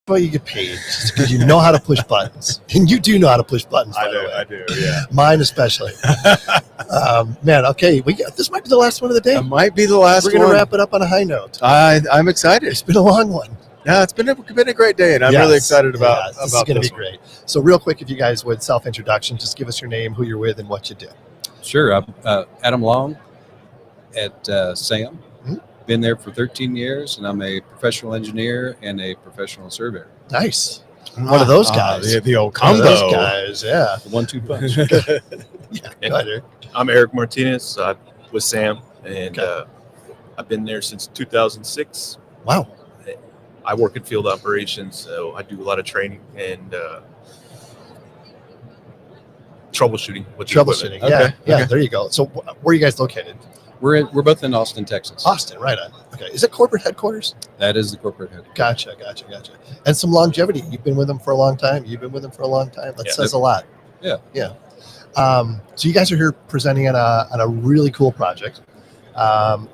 why you get paid, just because you know how to push buttons. And you do know how to push buttons, by the way. I do, yeah. Mine especially. Man, okay, this might be the last one of the day. It might be the last one. We're going to wrap it up on a high note. I'm excited. It's been a long one. Yeah, it's been a great day, and I'm really excited about this is going to be great. So real quick, if you guys would, self-introduction, just give us your name, who you're with, and what you do. Sure. I'm Adam Long at SAM. Mm-hmm. Been there for 13 years, and I'm a professional engineer and a professional surveyor. Nice. One of those guys. The old combo. One of those guys, yeah. The 1-2 punch. Go ahead, Eric. I'm Eric Martinez with Sam, and I've been there since 2006. Wow. I work in field operations, so I do a lot of training and troubleshooting. Troubleshooting, yeah. Okay. There you go. So where are you guys located? We're both in Austin, Texas. Austin, right on. Okay. Is it corporate headquarters? That is the corporate headquarters. Gotcha. And some longevity. You've been with them for a long time. That says a lot. Yeah. So you guys are here presenting on a really cool project.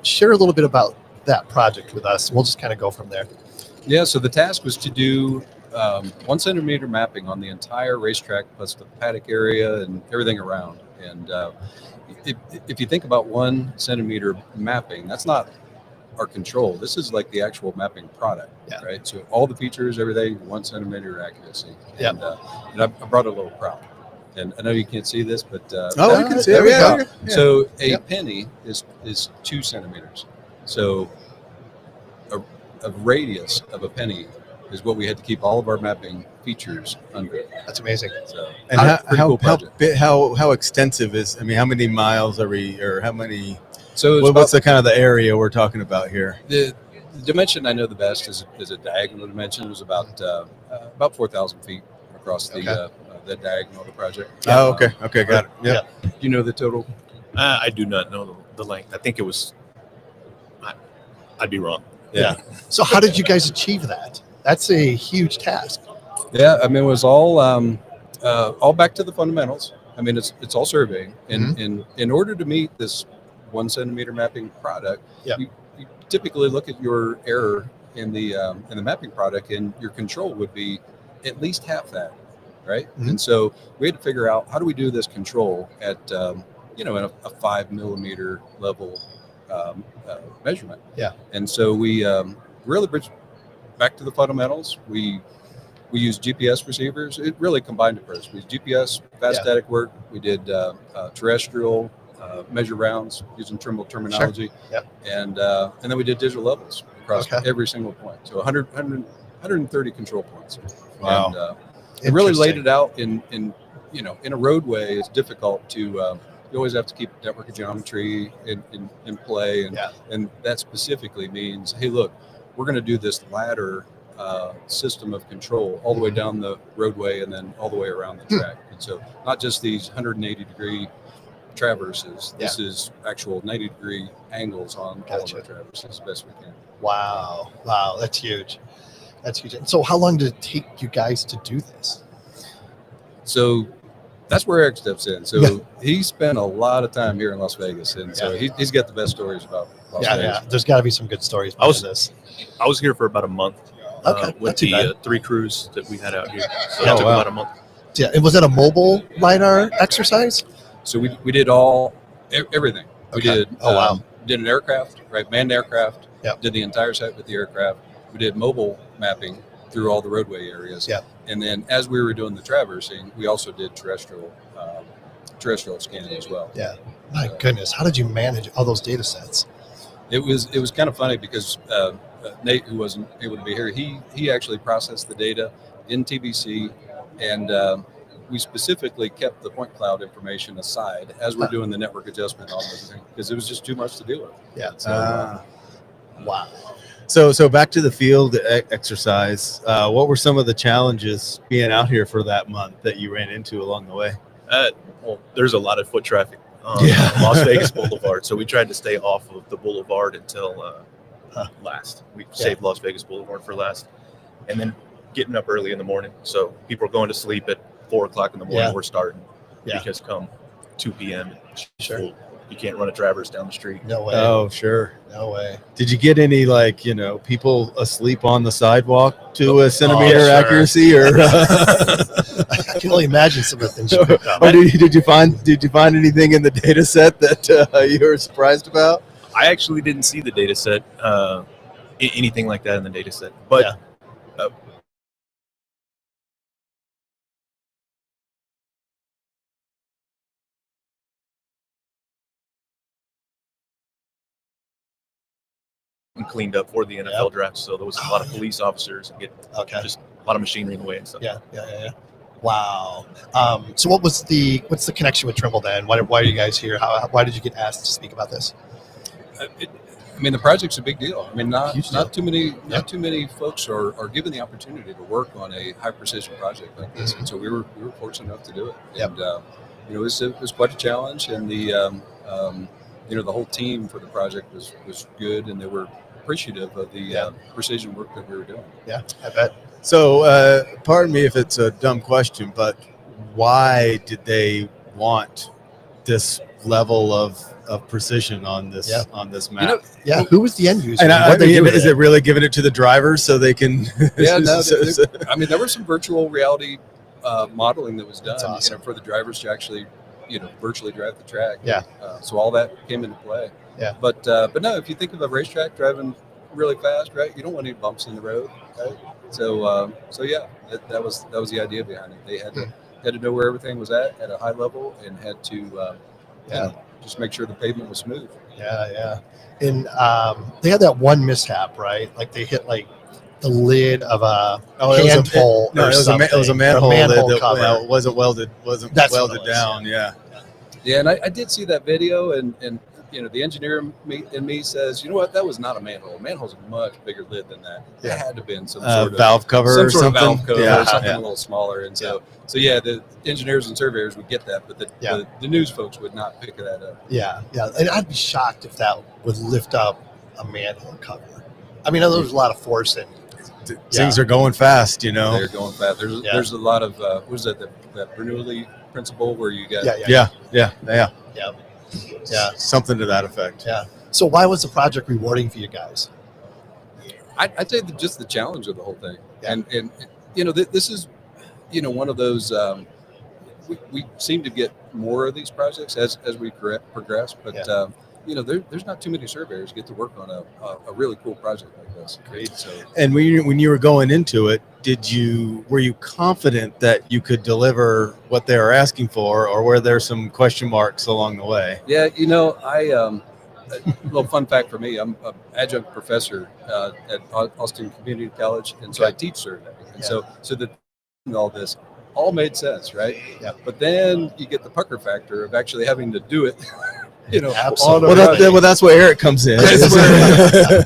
Share a little bit about that project with us. We'll just kind of go from there. Yeah, so the task was to do 1 centimeter mapping on the entire racetrack plus the paddock area and everything around. And if you think about 1 centimeter mapping, that's not our control. This is like the actual mapping product, right? So all the features, everything, 1 centimeter accuracy. And, and I brought a little prop. And I know you can't see this, but you can see it. Yeah. So a penny is 2 centimeters. So a radius of a penny is what we had to keep all of our mapping features under. That's amazing. So, and how extensive is? I mean, how many miles are we, or how many? So what's the kind of the area we're talking about here? The dimension I know the best is a diagonal dimension. It was about 4,000 feet across the diagonal of the project. Oh, okay, got it. Yeah. Do you know the total? I do not know the length. I think it was. I'd be wrong. Yeah. So how did you guys achieve that? That's a huge task. Yeah, I mean, it was all back to the fundamentals. I mean, it's all surveying, and in order to meet this 1 centimeter mapping product, you typically look at your error in the mapping product, and your control would be at least half that, right? Mm-hmm. And so we had to figure out, how do we do this control at in a 5 millimeter level measurement. Yeah. And so we really bridged back to the fundamentals. We used GPS receivers. It really combined it first. We used GPS, fast static work. We did terrestrial measure rounds using Trimble terminology. Sure. And then we did digital levels across every single point. So 130 control points. Wow. And it really laid it out in a roadway. It's difficult to you always have to keep network geometry in play, and that specifically means, hey, look, we're going to do this ladder system of control all the way down the roadway and then all the way around the track. And so not just these 180-degree traverses, this is actual 90-degree angles on all of our traverses as best we can. Wow, that's huge. And so how long did it take you guys to do this? So that's where Eric steps in. So he spent a lot of time here in Las Vegas, and so he's got the best stories about Las Vegas. Yeah, there's got to be some good stories about this. I was here for about a month with the 3 crews that we had out here. So it took about a month. Yeah, and was that a mobile LiDAR exercise? So we did everything. We did did an aircraft, right? Manned aircraft. Yep. Did the entire site with the aircraft. We did mobile mapping through all the roadway areas. Yeah. And then as we were doing the traversing, we also did terrestrial scanning as well. Yeah. My goodness, how did you manage all those data sets? It was kind of funny because Nate, who wasn't able to be here, he actually processed the data in TBC, and we specifically kept the point cloud information aside as we're doing the network adjustment on everything, because it was just too much to deal with. Yeah. So, wow. So back to the field exercise. What were some of the challenges being out here for that month that you ran into along the way? Well, there's a lot of foot traffic on Las Vegas Boulevard, so we tried to stay off of the boulevard until last. We saved Las Vegas Boulevard for last, and then getting up early in the morning. So people are going to sleep at 4 o'clock in the morning. We're starting because come 2 p.m. Sure. you can't run a traverse down the street. No way. Oh, sure. No way. Did you get any people asleep on the sidewalk to a centimeter sure. accuracy, or I can only imagine some of the things you picked up. or did you find anything in the data set that you were surprised about? I actually didn't see the data set, anything like that in the data set, but. And cleaned up for the NFL draft, so there was a lot of police officers and just a lot of machinery in the way and stuff. Yeah. Wow. So what's the connection with Trimble then? Why are you guys here? Why did you get asked to speak about this? The project's a big deal. Not Huge deal. too many folks are given the opportunity to work on a high precision project like this, and so we were fortunate enough to do it. Yep. And it was quite a challenge, and the the whole team for the project was good, and they were appreciative of the precision work that we were doing. Yeah, I bet. So, pardon me if it's a dumb question, but why did they want this level of precision on this map? Who was the end user? And is it really giving it to the drivers so they can? Yeah, no. There was some virtual reality modeling that was done, awesome. For the drivers to actually, virtually drive the track. Yeah. So all that came into play. Yeah. But no, if you think of a racetrack driving really fast, right, you don't want any bumps in the road, right? So yeah, that was the idea behind it. They had to know where everything was at a high level, and had to just make sure the pavement was smooth. Yeah. And they had that one mishap, right? Like they hit the lid of a handhole. It was a manhole cover. that wasn't welded down. Yeah. Yeah, and I did see that video, and the engineer in me says, you know what, that was not a manhole. A manhole's a much bigger lid than that. It had to have been some sort of valve cover, some or sort something. of valve cover, Yeah, or something a little smaller. And so the engineers and surveyors would get that, but the news folks would not pick that up. Yeah. And I'd be shocked if that would lift up a manhole cover. I mean, there's a lot of force in. Things are going fast, They're going fast. There's a lot of what is that Bernoulli principle where you got something to that effect. Yeah. So why was the project rewarding for you guys? I'd say just the challenge of the whole thing, and this is one of those we seem to get more of these projects as we progress, but there's not too many surveyors get to work on a really cool project like this. Great. So, and when you were going into it, were you confident that you could deliver what they were asking for, or were there some question marks along the way? Yeah, a little fun fact for me, I'm an adjunct professor at Austin Community College, and so I teach survey. And so all this all made sense, right? Yeah. But then you get the pucker factor of actually having to do it. Absolutely. Well, that's where Eric comes in.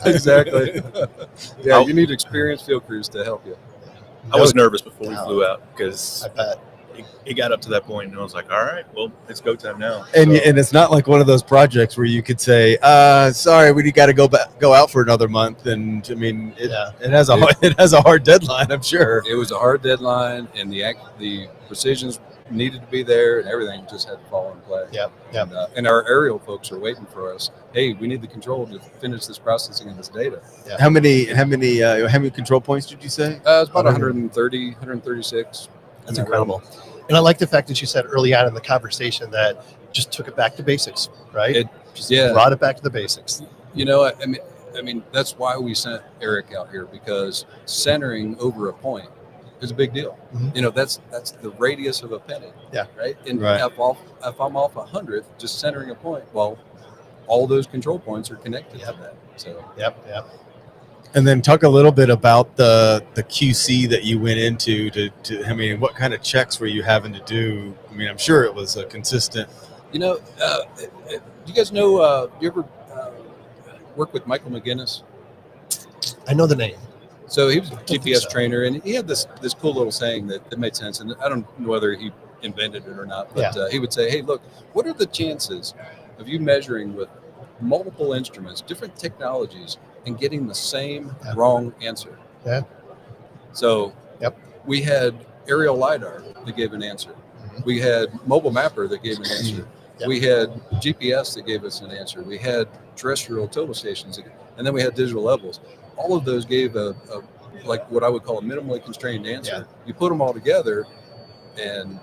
Exactly. Yeah, you need experienced field crews to help you. I was nervous before we flew out because I bet it got up to that point, and I was like, all right, well, it's go time now. And it's not like one of those projects where you could say, sorry, we got to go out for another month. And I mean, it has a hard deadline, I'm sure. It was a hard deadline, and the precisions needed to be there, and everything just had to fall in play. And our aerial folks are waiting for us. Hey, we need the control to finish this processing of this data. How many control points did you say? It's about 130, 136. That's incredible. And I like the fact that you said early on in the conversation that just took it back to basics, right? Brought it back to the basics. I mean, that's why we sent Eric out here, because centering over a point is a big deal. Mm-hmm. That's the radius of a penny. Yeah. Right. And if I'm off 100th, just centering a point, well, all those control points are connected to that. So. Yep. And then talk a little bit about the QC that you went into to what kind of checks were you having to do? I mean, I'm sure it was a consistent. Do you guys know? Do you ever work with Michael McGinnis? I know the name. So he was a GPS trainer, and he had this cool little saying that made sense. And I don't know whether he invented it or not, but he would say, "Hey, look, what are the chances of you measuring with multiple instruments, different technologies, and getting the same wrong answer?" Yeah. So we had aerial LiDAR that gave an answer. We had mobile mapper that gave an answer. We had GPS that gave us an answer. We had terrestrial total stations, and then we had digital levels. All of those gave a like what I would call a minimally constrained answer. Yeah. You put them all together, and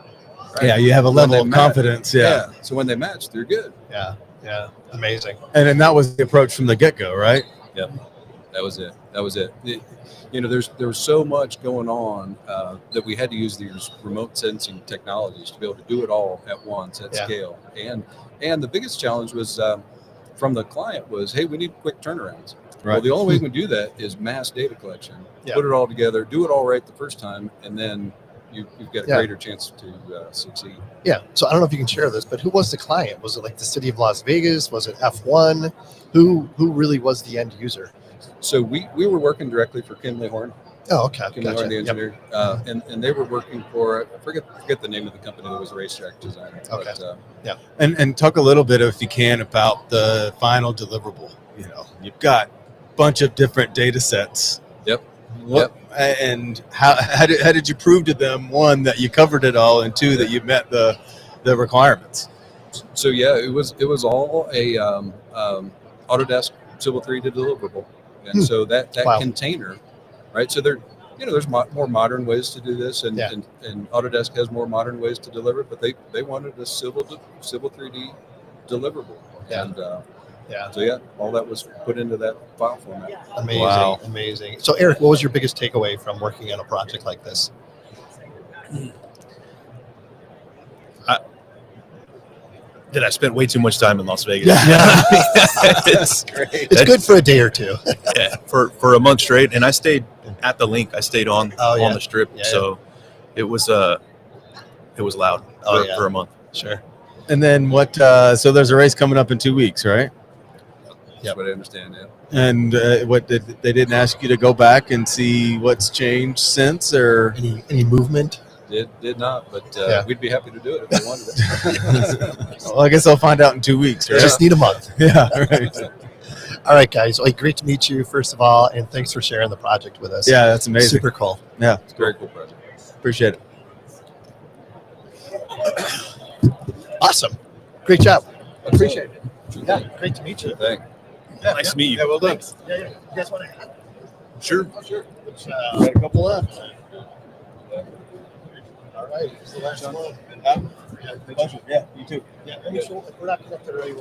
you have a when level they of match- confidence. Yeah. So when they match, they're good. Yeah, amazing. And then that was the approach from the get-go, right? Yep, that was it. There was so much going on that we had to use these remote sensing technologies to be able to do it all at once at scale. And the biggest challenge was from the client was, hey, we need quick turnarounds. Right. Well, the only way we can do that is mass data collection. Put it all together, do it all right the first time, and then you've got a greater chance to succeed. Yeah. So I don't know if you can share this, but who was the client? Was it like the city of Las Vegas? Was it F1? Who really was the end user? So we were working directly for Kinley Horn. Oh, okay. Kinley Horn, the engineer, and they were working for I forget the name of the company that was a racetrack designer. Okay. But, And talk a little bit, if you can, about the final deliverable. You've got a bunch of different data sets. Yep. And how did you prove to them, one, that you covered it all, and two, that you met the requirements? So it was all a Autodesk Civil 3D deliverable, and so that container, right? So there's more modern ways to do this, and Autodesk has more modern ways to deliver it, but they wanted a civil 3D deliverable, and so all that was put into that file format. Amazing. Wow. Amazing. So Eric, what was your biggest takeaway from working on a project like this? That I spent way too much time in Las Vegas. Yeah. It's great. It's good for a day or two. for a month straight, and I stayed at the link. I stayed on the strip, so it was loud for a month. Sure. And then what? So there's a race coming up in 2 weeks, right? That's what I understand. Yeah. And what they didn't ask you to go back and see what's changed since, or Any movement? Did not, but we'd be happy to do it if they wanted it. well, I guess I'll find out in 2 weeks, right? Just need a month. Yeah, right. All right, guys. Well, great to meet you, first of all, and thanks for sharing the project with us. Yeah, that's amazing. Super cool. Yeah, It's a very cool project. appreciate it. Awesome. Great job. Appreciate it. Yeah, great to meet you. Thanks. Nice to meet you. Yeah, well done. Yeah. You guys want to add? Sure. Got a couple left. All right. It's the last one. Yeah, you too. Yeah, we're not connected already.